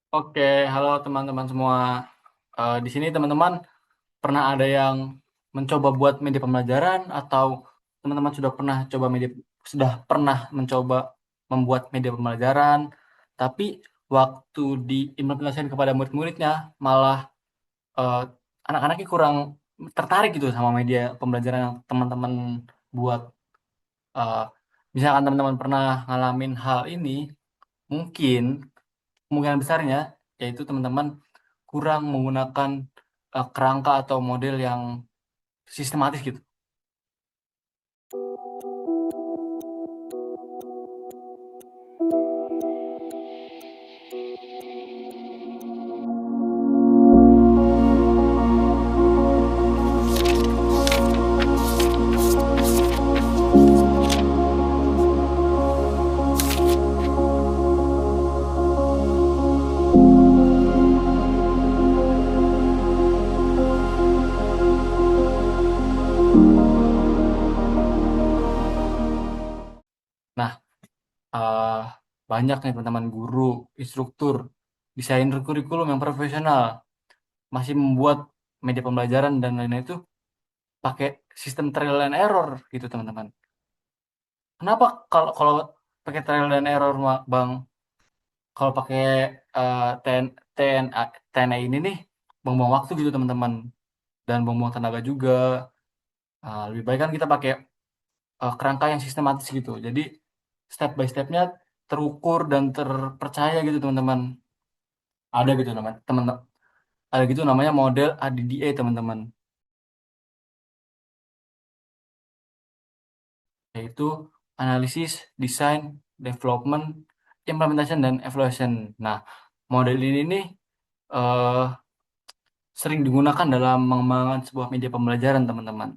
Oke, halo teman-teman semua. Di sini teman-teman pernah ada yang mencoba buat media pembelajaran atau teman-teman sudah pernah mencoba membuat media pembelajaran, tapi waktu diimplementasikan kepada murid-muridnya malah eh, anak-anaknya kurang tertarik gitu sama media pembelajaran yang teman-teman buat. Eh, Misalkan teman-teman pernah ngalamin hal ini, mungkin kemungkinan besarnya yaitu teman-teman kurang menggunakan kerangka atau model yang sistematis gitu. Nah, eh, banyak nih teman-teman guru, instruktur, desainer kurikulum yang profesional masih membuat media pembelajaran dan lain-lain itu pakai sistem trial and error gitu teman-teman. Kenapa kalau kalau pakai trial and error Bang? Kalau pakai TN, TNA, TNA ini nih buang-buang waktu gitu teman-teman dan buang-buang tenaga juga. Lebih baik kan kita pakai kerangka yang sistematis gitu. Jadi step by stepnya terukur dan terpercaya gitu teman-teman. Ada gitu teman-teman. Ada gitu namanya model ADDA teman-teman. Yaitu analisis, design, development, implementation dan evaluation. Nah, model ini nih eh, sering digunakan dalam mengembangkan sebuah media pembelajaran teman-teman.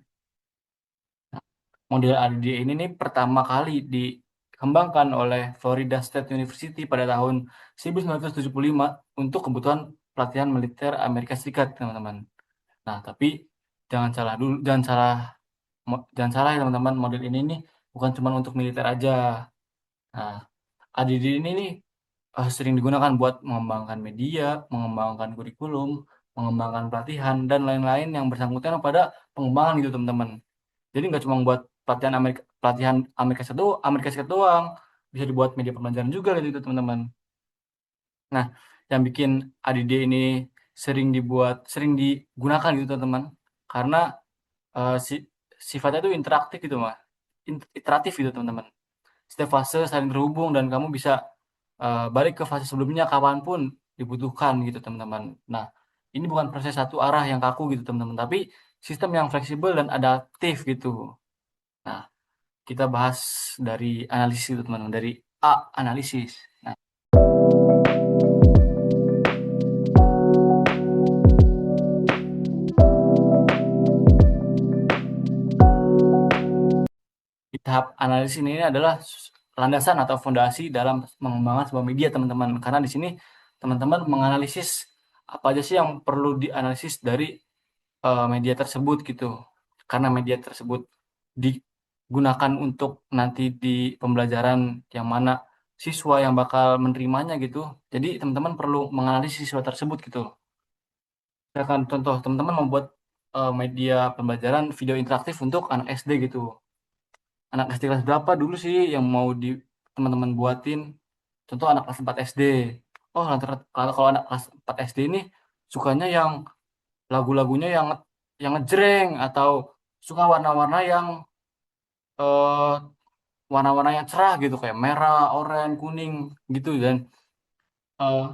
Model ADDA ini nih pertama kali dikembangkan oleh Florida State University pada tahun 1975 untuk kebutuhan pelatihan militer Amerika Serikat, teman-teman. Nah, tapi jangan salah ya teman-teman, model ini nih bukan cuma untuk militer aja. Nah, ADD ini nih sering digunakan buat mengembangkan media, mengembangkan kurikulum, mengembangkan pelatihan dan lain-lain yang bersangkutan pada pengembangan gitu teman-teman. Jadi nggak cuma buat pelatihan Amerika Serikat doang, bisa dibuat media pembelajaran juga gitu teman-teman. Nah, yang bikin ADD ini sering digunakan gitu teman-teman, karena sifatnya itu interaktif gitu mah, iteratif gitu teman-teman. Setiap fase saling terhubung dan kamu bisa balik ke fase sebelumnya kapanpun dibutuhkan gitu teman-teman. Nah, ini bukan proses satu arah yang kaku gitu teman-teman, tapi sistem yang fleksibel dan adaptif gitu. Nah, kita bahas dari analisis itu teman-teman, dari analisis. Nah, di tahap analisis ini adalah landasan atau fondasi dalam mengembangkan sebuah media teman-teman. Karena di sini teman-teman menganalisis apa aja sih yang perlu dianalisis dari media tersebut gitu. Karena media tersebut digunakan untuk nanti di pembelajaran yang mana siswa yang bakal menerimanya gitu. Jadi teman-teman perlu menganalisis siswa tersebut gitu. Misalkan contoh teman-teman membuat media pembelajaran video interaktif untuk anak SD gitu. Anak SD kelas berapa dulu sih yang mau di teman-teman buatin? Contoh anak kelas 4 SD. Oh, kalau anak kelas 4 SD ini sukanya yang lagu-lagunya yang ngejreng atau suka warna-warna yang eh, warna-warna yang cerah gitu kayak merah, oranye, kuning gitu dan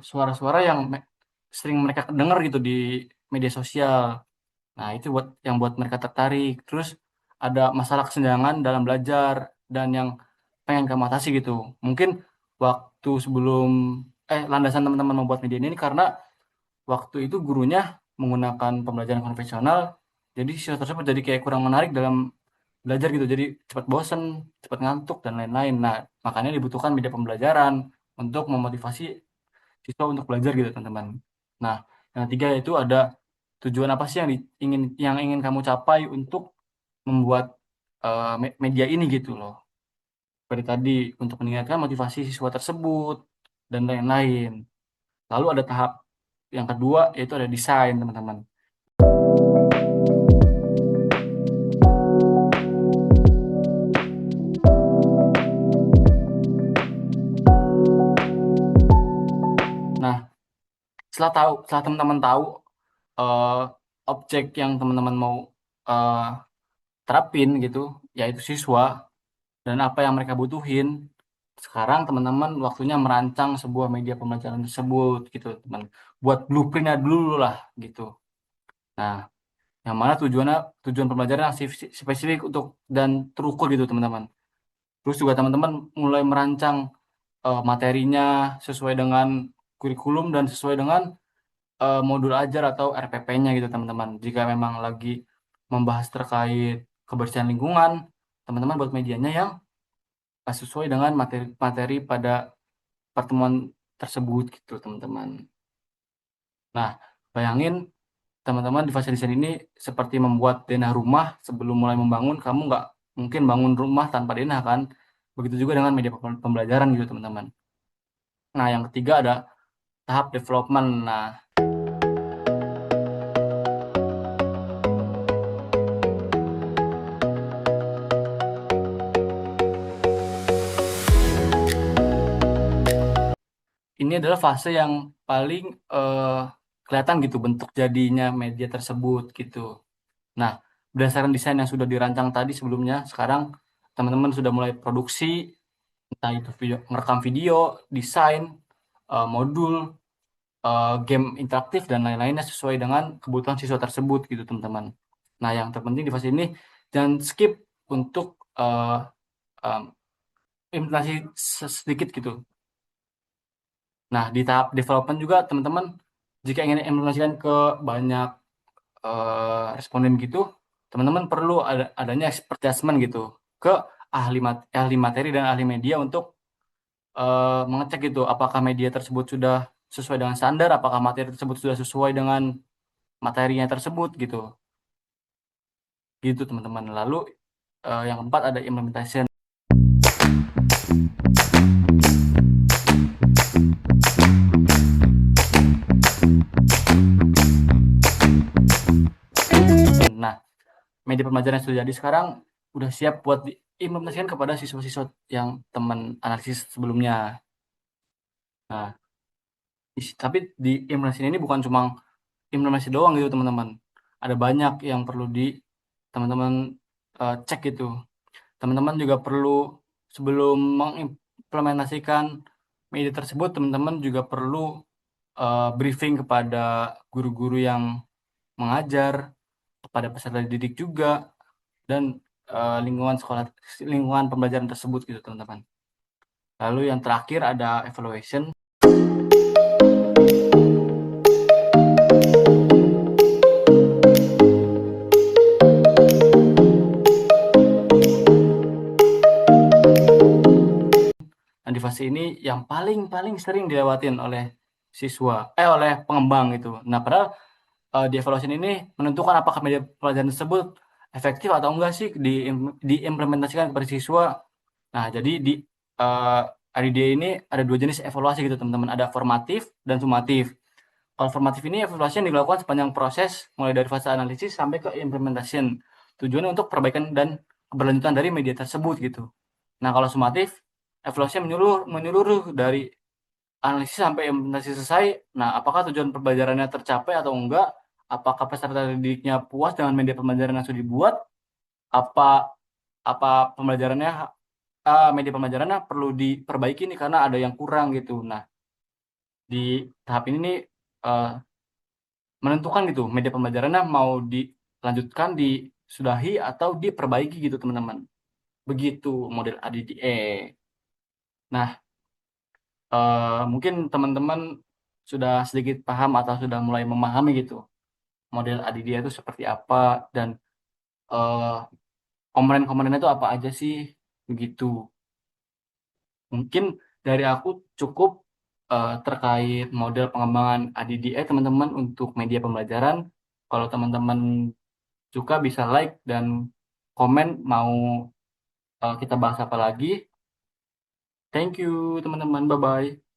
suara-suara yang sering mereka dengar gitu di media sosial. Nah, itu buat mereka tertarik. Terus ada masalah kesenjangan dalam belajar dan yang pengen kamu atasi gitu. Mungkin waktu sebelum landasan teman-teman membuat media ini karena waktu itu gurunya menggunakan pembelajaran konvensional, jadi siswa tersebut jadi kayak kurang menarik dalam belajar gitu. Jadi cepat bosen, cepat ngantuk dan lain-lain. Nah, makanya dibutuhkan media pembelajaran untuk memotivasi siswa untuk belajar gitu, teman-teman. Nah, yang ketiga itu ada tujuan apa sih yang ingin kamu capai untuk membuat media ini gitu loh. Seperti tadi untuk meningkatkan motivasi siswa tersebut dan lain-lain. Lalu ada tahap yang kedua, yaitu ada desain, teman-teman. Nah, setelah teman-teman tahu eh, objek yang teman-teman mau eh, terapin gitu, yaitu siswa dan apa yang mereka butuhin, sekarang teman-teman waktunya merancang sebuah media pembelajaran tersebut gitu, teman. Buat blueprintnya dulu lah gitu. Nah, yang mana tujuan pembelajaran yang spesifik untuk dan terukur gitu, teman-teman. Terus juga teman-teman mulai merancang materinya sesuai dengan kurikulum dan sesuai dengan modul ajar atau RPP-nya gitu, teman-teman. Jika memang lagi membahas terkait kebersihan lingkungan, teman-teman buat medianya yang sesuai dengan materi pada pertemuan tersebut gitu, teman-teman. Nah, bayangin teman-teman di fase desain ini seperti membuat denah rumah. Sebelum mulai membangun, kamu nggak mungkin bangun rumah tanpa denah kan? Begitu juga dengan media pembelajaran gitu, teman-teman. Nah, yang ketiga ada tahap development. Nah, ini adalah fase yang paling kelihatan gitu bentuk jadinya media tersebut gitu. Nah, berdasarkan desain yang sudah dirancang tadi sebelumnya, sekarang teman-teman sudah mulai produksi, entah itu ngerekam video, desain, modul, game interaktif dan lain-lainnya sesuai dengan kebutuhan siswa tersebut gitu, teman-teman. Nah, yang terpenting di fase ini jangan skip untuk um, implementasi sedikit gitu. Nah, di tahap development juga teman-teman jika ingin implementasikan ke banyak responden gitu, teman-teman perlu adanya expert judgment gitu ke ahli materi dan ahli media untuk mengecek gitu apakah media tersebut sudah sesuai dengan standar, apakah materi tersebut sudah sesuai dengan materinya tersebut gitu. Gitu, teman-teman. Lalu yang keempat ada implementation. Nah, media pembelajaran yang sudah jadi sekarang udah siap buat diimplementasikan kepada siswa-siswa yang teman analisis sebelumnya. Nah, tapi di implementasi ini bukan cuma implementasi doang gitu, teman-teman. Ada banyak yang perlu di teman-teman cek gitu. Teman-teman juga perlu sebelum mengimplementasikan media tersebut, teman-teman juga perlu briefing kepada guru-guru yang mengajar, kepada peserta didik juga, dan lingkungan sekolah, lingkungan pembelajaran tersebut gitu, teman-teman. Lalu yang terakhir ada evaluation. Dan di fase ini yang paling sering dilewatin oleh oleh pengembang itu. Nah, padahal di evaluasi ini menentukan apakah media pelajaran tersebut efektif atau enggak sih diimplementasikan kepada siswa. Nah, jadi di uh, RID ini ada dua jenis evaluasi gitu, teman-teman. Ada formatif dan sumatif. Kalau formatif ini evaluasi yang dilakukan sepanjang proses mulai dari fase analisis sampai ke implementation. Tujuannya untuk perbaikan dan keberlanjutan dari media tersebut gitu. Nah, kalau sumatif evaluasi menyeluruh dari analisis sampai implementasi selesai. Nah, apakah tujuan pembelajarannya tercapai atau enggak? Apakah peserta didiknya puas dengan media pembelajaran yang sudah dibuat? Apa apa pembelajarannya media pembelajarannya perlu diperbaiki nih karena ada yang kurang gitu. Nah, di tahap ini nih eh, menentukan gitu media pembelajarannya mau dilanjutkan, disudahi atau diperbaiki gitu, teman-teman. Begitu model ADDE. Nah, mungkin teman-teman sudah sedikit paham atau sudah mulai memahami gitu model ADDIA itu seperti apa dan eh, komponen-komponennya itu apa aja sih, begitu. Mungkin dari aku cukup terkait model pengembangan ADDIA, teman-teman, untuk media pembelajaran. Kalau teman-teman suka bisa like dan komen mau kita bahas apa lagi. Thank you, teman-teman. Bye-bye.